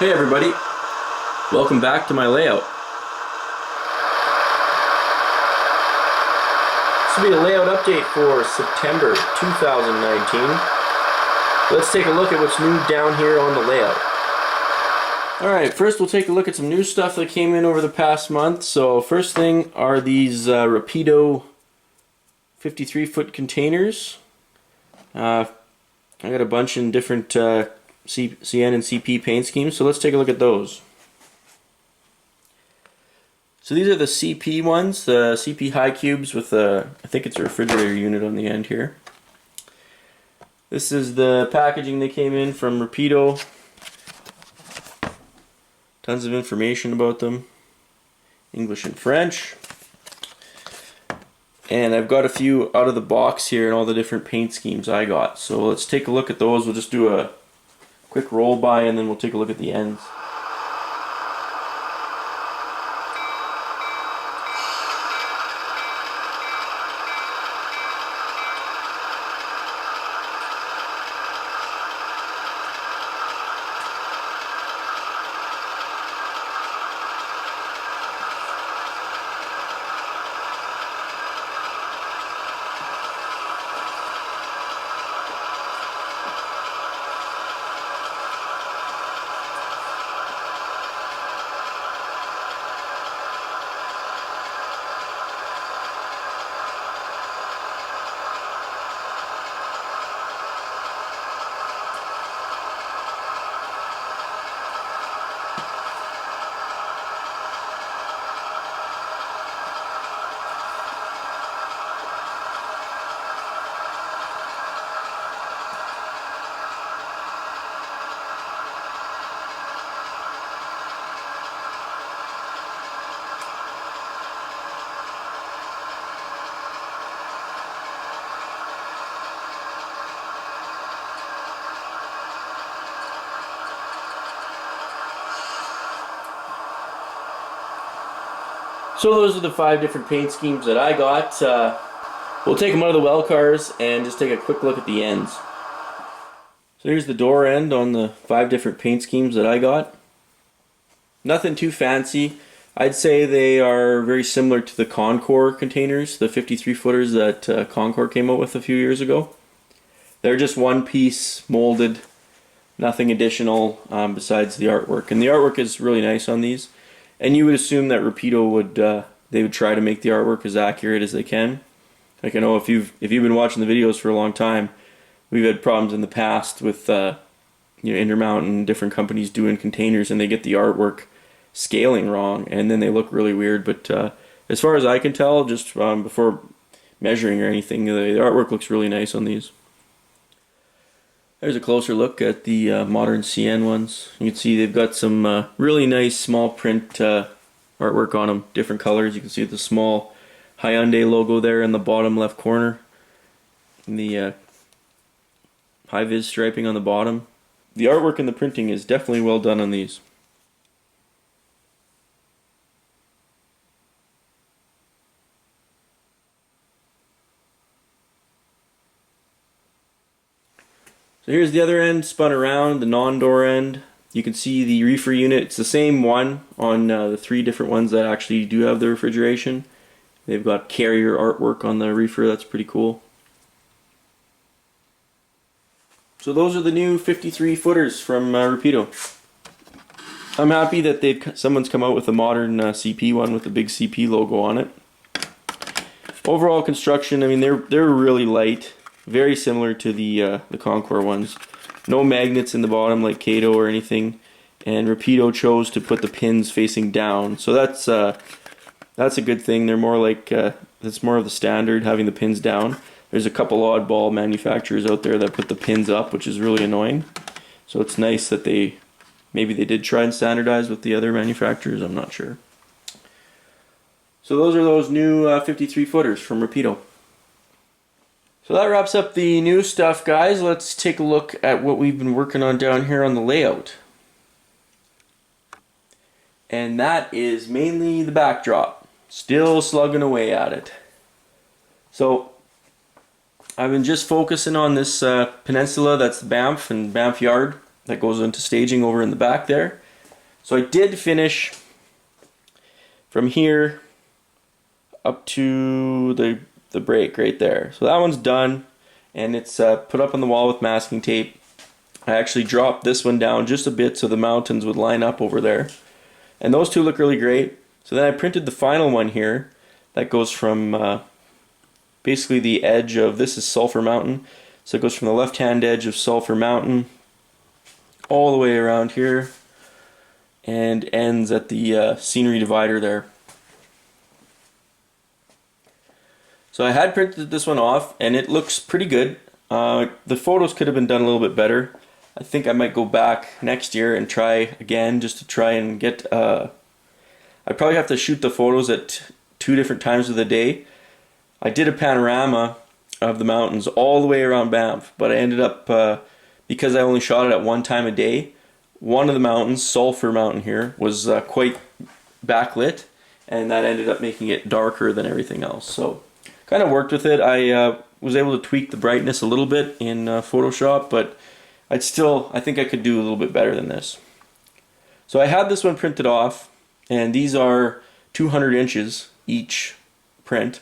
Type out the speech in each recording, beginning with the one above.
Hey everybody, welcome back to my layout. This will be a layout update for September 2019. Let's take a look at what's new down here on the layout. Alright, first we'll take a look at some new stuff that came in over the past month. So first thing are these Rapido 53-foot containers. I got a bunch in different CN and CP paint schemes, so let's take a look at those. So these are the CP ones, the CP high cubes with I think it's a refrigerator unit on the end here. This is the packaging that came in from Rapido. Tons of information about them, English and French. And I've got a few out of the box here and all the different paint schemes I got. So let's take a look at those. We'll just do a quick roll by and then we'll take a look at the ends. So those are the 5 different paint schemes that I got. We'll take them out of the well cars and just take a quick look at the ends. So here's the door end on the 5 different paint schemes that I got. Nothing too fancy. I'd say they are very similar to the ConCor containers, the 53 footers that ConCor came out with a few years ago. They're just one piece molded, nothing additional besides the artwork. And the artwork is really nice on these. And you would assume that Rapido would they would try to make the artwork as accurate as they can. Like I know if you've been watching the videos for a long time, we've had problems in the past with Intermountain and different companies doing containers, and they get the artwork scaling wrong, and then they look really weird. But as far as I can tell, just before measuring or anything, the artwork looks really nice on these. There's a closer look at the modern CN ones. You can see they've got some really nice small print artwork on them, different colors. You can see the small Hyundai logo there in the bottom left corner, and the high-vis striping on the bottom. The artwork and the printing is definitely well done on these. So here's the other end spun around, the non-door end. You can see the reefer unit. It's the same one on the 3 different ones that actually do have the refrigeration. They've got carrier artwork on the reefer. That's pretty cool. So those are the new 53 footers from Rapido. I'm happy that someone's come out with a modern CP one with the big CP logo on it. Overall construction, I mean they're really light. Very similar to the ConCor ones. No magnets in the bottom like Kato or anything, and Rapido chose to put the pins facing down. So that's a good thing. They're more like that's more of the standard, having the pins down. There's a couple oddball manufacturers out there that put the pins up, which is really annoying. So it's nice that maybe they did try and standardize with the other manufacturers. I'm not sure. So those are those new 53 footers from Rapido. So that wraps up the new stuff, guys. Let's take a look at what we've been working on down here on the layout. And that is mainly the backdrop. Still slugging away at it. So I've been just focusing on this peninsula, that's the Banff and Banff Yard that goes into staging over in the back there. So I did finish from here up to the break right there. So that one's done, and it's put up on the wall with masking tape. I actually dropped this one down just a bit so the mountains would line up over there. And those two look really great. So then I printed the final one here that goes from basically the edge of, this is Sulphur Mountain. So it goes from the left-hand edge of Sulphur Mountain all the way around here and ends at the scenery divider there. So I had printed this one off and it looks pretty good. The photos could have been done a little bit better. I think I might go back next year and try again just to try and get I'd probably have to shoot the photos at 2 different times of the day. I did a panorama of the mountains all the way around Banff, but I ended up, because I only shot it at 1 time a day, one of the mountains, Sulphur Mountain here, was quite backlit, and that ended up making it darker than everything else. So kind of worked with it. I was able to tweak the brightness a little bit in Photoshop, but I think I could do a little bit better than this. So I had this one printed off, and these are 200 inches each print.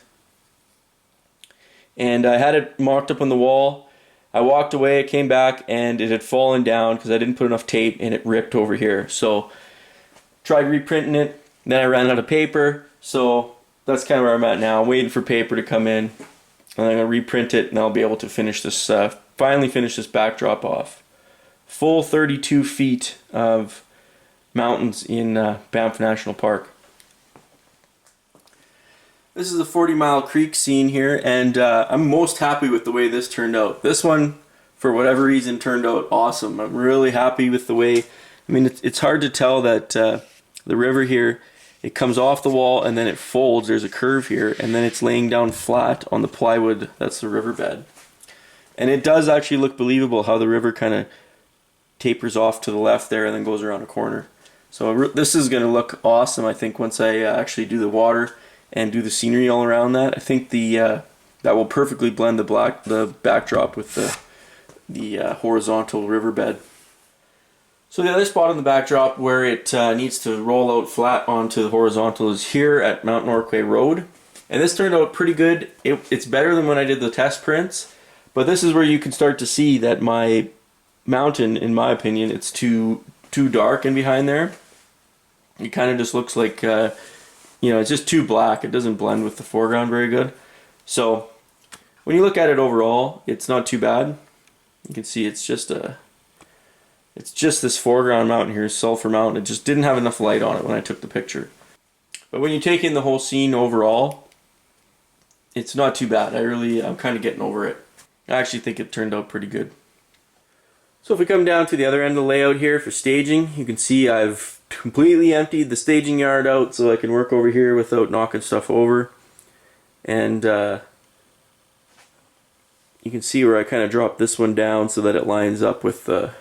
And I had it mocked up on the wall. I walked away, came back, and it had fallen down because I didn't put enough tape and it ripped over here. So tried reprinting it, then I ran out of paper, so that's kind of where I'm at now. I'm waiting for paper to come in, and I'm going to reprint it, and I'll be able to finish this, finally finish this backdrop off. Full 32 feet of mountains in Banff National Park. This is a 40 Mile Creek scene here, and I'm most happy with the way this turned out. This one, for whatever reason, turned out awesome. I'm really happy with the way, I mean, it's hard to tell that the river here, it comes off the wall and then it folds, there's a curve here, and then it's laying down flat on the plywood, that's the riverbed. And it does actually look believable how the river kind of tapers off to the left there and then goes around a corner. So this is going to look awesome, I think, once I actually do the water and do the scenery all around that. I think that will perfectly blend the backdrop with the horizontal riverbed. So the other spot on the backdrop where it needs to roll out flat onto the horizontal is here at Mount Norquay Road. And this turned out pretty good. It's better than when I did the test prints, but this is where you can start to see that my mountain, in my opinion, it's too dark in behind there. It kind of just looks like it's just too black. It doesn't blend with the foreground very good. So when you look at it overall, it's not too bad. You can see it's just this foreground mountain here, Sulphur Mountain. It just didn't have enough light on it when I took the picture. But when you take in the whole scene overall, it's not too bad. I'm kind of getting over it. I actually think it turned out pretty good. So if we come down to the other end of the layout here for staging, you can see I've completely emptied the staging yard out so I can work over here without knocking stuff over. And you can see where I kind of dropped this one down so that it lines up with the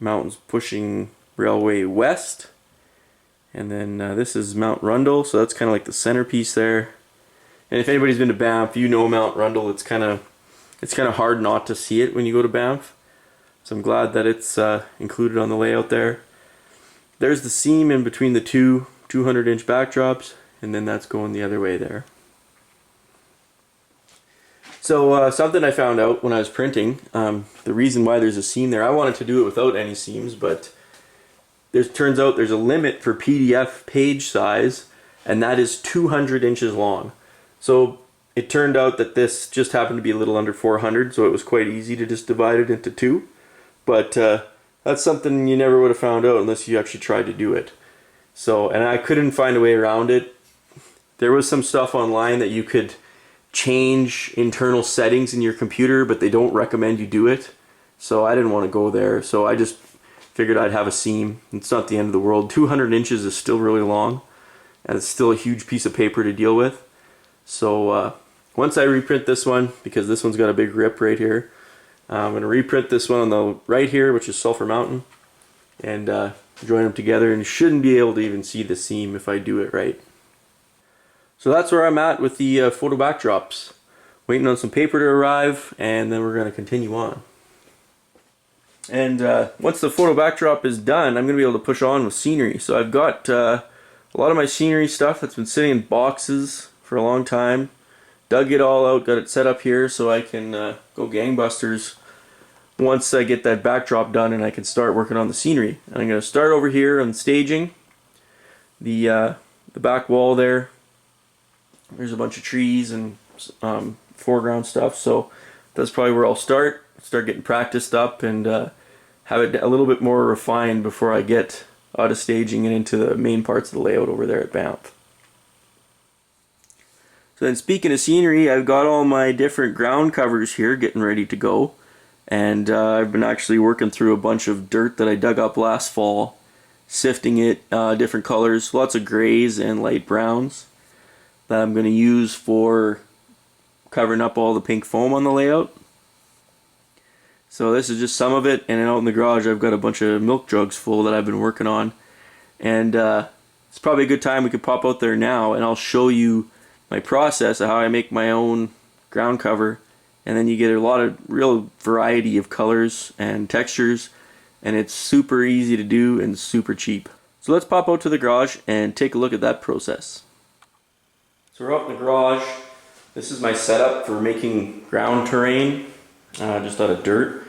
mountains pushing railway west. And then this is Mount Rundle, so that's kind of like the centerpiece there. And if anybody's been to Banff, you know Mount Rundle. It's kind of hard not to see it when you go to Banff. So I'm glad that it's included on the layout there. There's the seam in between the two 200-inch backdrops, and then that's going the other way there. So something I found out when I was printing, the reason why there's a seam there, I wanted to do it without any seams, but turns out there's a limit for PDF page size, and that is 200 inches long. So it turned out that this just happened to be a little under 400, so it was quite easy to just divide it into 2. But that's something you never would have found out unless you actually tried to do it. So, and I couldn't find a way around it. There was some stuff online that you could change internal settings in your computer, but they don't recommend you do it. So I didn't want to go there. So I just figured I'd have a seam. It's not the end of the world. 200 inches is still really long, and it's still a huge piece of paper to deal with. So once I reprint this one, because this one's got a big rip right here, I'm going to reprint this one on the right here, which is Sulphur Mountain, and join them together, and you shouldn't be able to even see the seam if I do it right. So that's where I'm at with the photo backdrops. Waiting on some paper to arrive, and then we're going to continue on. And once the photo backdrop is done, I'm going to be able to push on with scenery. So I've got a lot of my scenery stuff that's been sitting in boxes for a long time. Dug it all out, got it set up here so I can go gangbusters once I get that backdrop done and I can start working on the scenery. And I'm going to start over here on staging. The back wall there, there's a bunch of trees and foreground stuff, so that's probably where I'll start getting practiced up and have it a little bit more refined before I get out of staging and into the main parts of the layout over there at Banff. So then, speaking of scenery, I've got all my different ground covers here getting ready to go, and I've been actually working through a bunch of dirt that I dug up last fall, sifting it, different colors, lots of grays and light browns that I'm going to use for covering up all the pink foam on the layout. So this is just some of it, and then out in the garage I've got a bunch of milk jugs full that I've been working on, and it's probably a good time we could pop out there now and I'll show you my process of how I make my own ground cover, and then you get a lot of real variety of colors and textures, and it's super easy to do and super cheap. So let's pop out to the garage and take a look at that process. So we're out in the garage. This is my setup for making ground terrain, just out of dirt.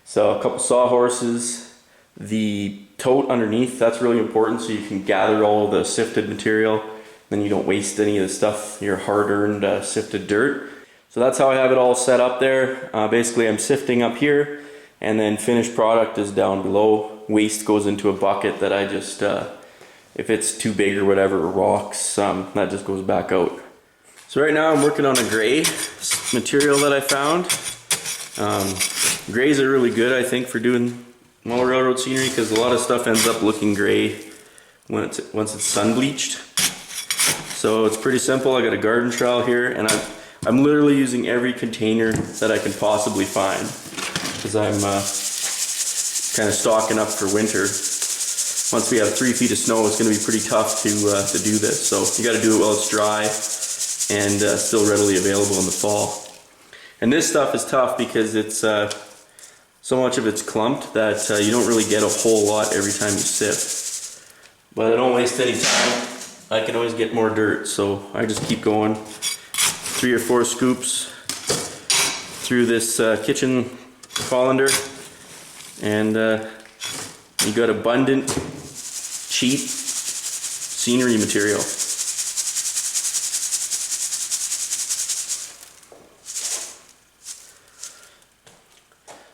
So a couple sawhorses, the tote underneath, that's really important so you can gather all the sifted material, then you don't waste any of the stuff, your hard-earned sifted dirt. So that's how I have it all set up there. Basically I'm sifting up here, and then finished product is down below. Waste goes into a bucket that I just, if it's too big or whatever, rocks, that just goes back out. So right now I'm working on a gray material that I found. Grays are really good, I think, for doing small railroad scenery because a lot of stuff ends up looking gray once it's sun bleached. So it's pretty simple. I got a garden trowel here, and I'm literally using every container that I can possibly find because I'm kind of stocking up for winter. Once we have 3 feet of snow, it's going to be pretty tough to do this. So you got to do it while it's dry and still readily available in the fall. And this stuff is tough because it's so much of it's clumped that you don't really get a whole lot every time you sift. But I don't waste any time. I can always get more dirt, so I just keep going. 3 or 4 scoops through this kitchen colander, and you got abundant, cheap scenery material.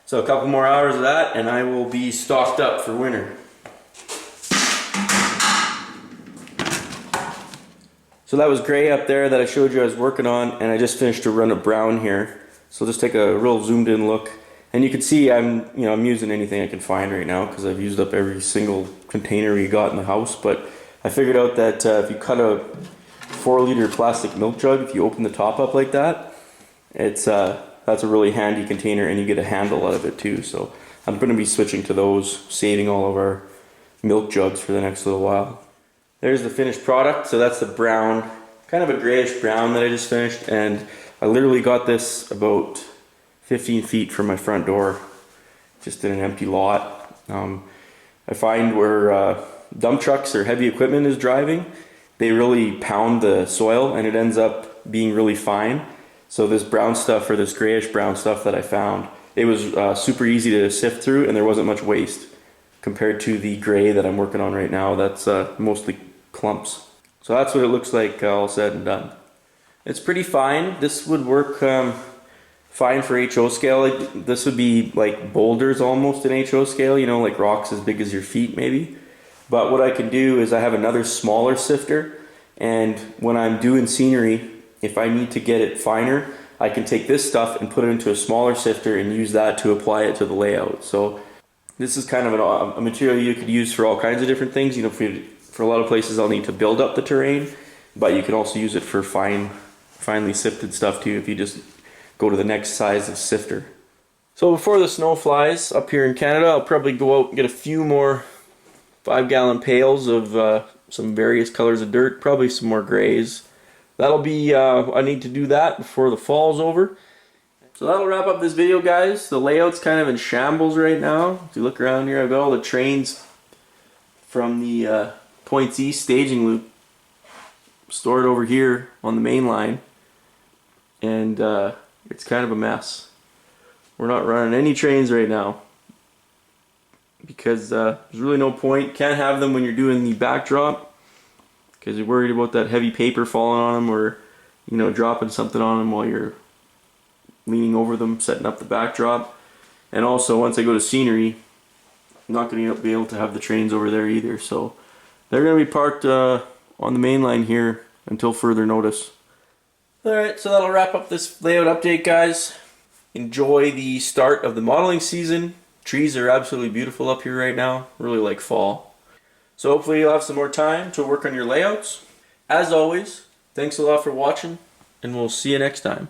So a couple more hours of that and I will be stocked up for winter. So that was gray up there that I showed you I was working on, and I just finished to run a brown here. So just take a real zoomed in look, and you can see I'm using anything I can find right now because I've used up every single container we got in the house. But I figured out that if you cut a 4-liter plastic milk jug, if you open the top up like that, that's a really handy container, and you get a handle out of it too. So I'm going to be switching to those, saving all of our milk jugs for the next little while. There's the finished product. So that's the brown, kind of a grayish brown that I just finished, and I literally got this about 15 feet from my front door, just in an empty lot. I find where dump trucks or heavy equipment is driving, they really pound the soil and it ends up being really fine. So this brown stuff, or this grayish brown stuff that I found, it was super easy to sift through and there wasn't much waste compared to the gray that I'm working on right now. That's mostly clumps. So that's what it looks like all said and done. It's pretty fine. This would work fine for HO scale. This would be like boulders almost in HO scale, like rocks as big as your feet maybe. But what I can do is I have another smaller sifter, and when I'm doing scenery, if I need to get it finer, I can take this stuff and put it into a smaller sifter and use that to apply it to the layout. So this is kind of a material you could use for all kinds of different things. For a lot of places I'll need to build up the terrain, but you can also use it for finely sifted stuff too if you just go to the next size of sifter. So before the snow flies up here in Canada, I'll probably go out and get a few more 5-gallon pails of some various colors of dirt, probably some more grays. That'll be, I need to do that before the fall's over. So that'll wrap up this video, guys. The layout's kind of in shambles right now. If you look around here, I've got all the trains from the Points East staging loop stored over here on the main line, and it's kind of a mess. We're not running any trains right now because there's really no point. Can't have them when you're doing the backdrop because you're worried about that heavy paper falling on them, or dropping something on them while you're leaning over them setting up the backdrop. And also, once I go to scenery, I'm not going to be able to have the trains over there either, so they're going to be parked on the main line here until further notice. Alright, so that'll wrap up this layout update, guys. Enjoy the start of the modeling season. Trees are absolutely beautiful up here right now, really like fall. So hopefully you'll have some more time to work on your layouts. As always, thanks a lot for watching, and we'll see you next time.